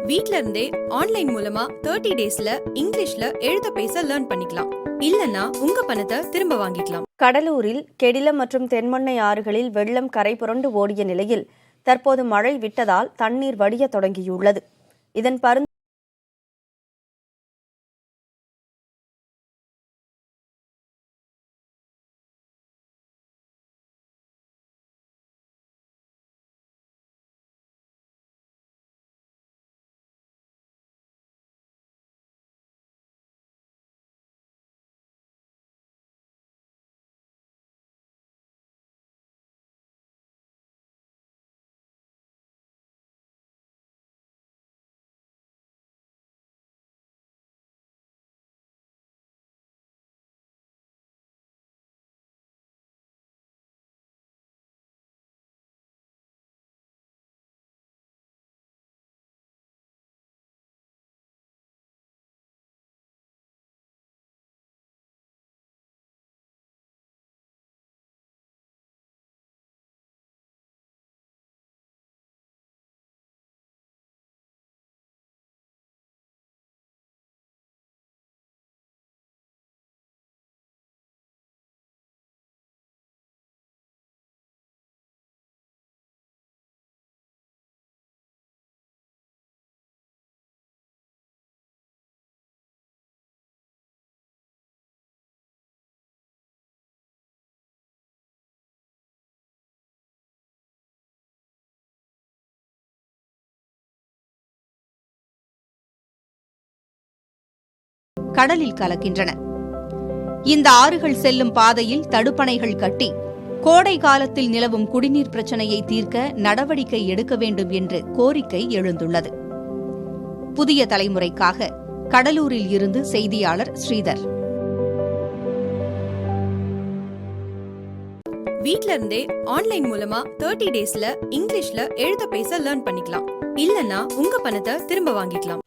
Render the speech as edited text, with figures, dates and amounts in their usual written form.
வீட்ல இருந்தே ஆன்லைன் மூலமா 30 டேஸ்ல இங்கிலீஷ்ல எழுத பேச லேர்ன் பண்ணிக்கலாம். இல்லனா உங்க பணத்தை திரும்ப வாங்கிக்கலாம். கடலூரில் கெடிலம் மற்றும் தென்மொன்னை ஆறுகளில் வெள்ளம் கரை புரண்டு ஓடிய நிலையில் தற்போது மழை விட்டதால் தண்ணீர் வடிய தொடங்கியுள்ளது. இதன் கடலில் கலக்கின்றன. இந்த ஆறுகள் செல்லும் பாதையில் தடுப்பணைகள் கட்டி கோடை காலத்தில் நிலவும் குடிநீர் பிரச்சினையை தீர்க்க நடவடிக்கை எடுக்க வேண்டும் என்று கோரிக்கை எழுந்துள்ளது. புதிய தலைமுறைக்காக கடலூரில் இருந்து செய்தியாளர் ஸ்ரீதர். வீட்ல இருந்தே ஆன்லைன் மூலமா 30 டேஸ்ல இங்கிலீஷ்ல எழுத பேச லேர்ன் பண்ணிக்கலாம். இல்லனா உங்க பணத்தை திரும்ப வாங்கிக்கலாம்.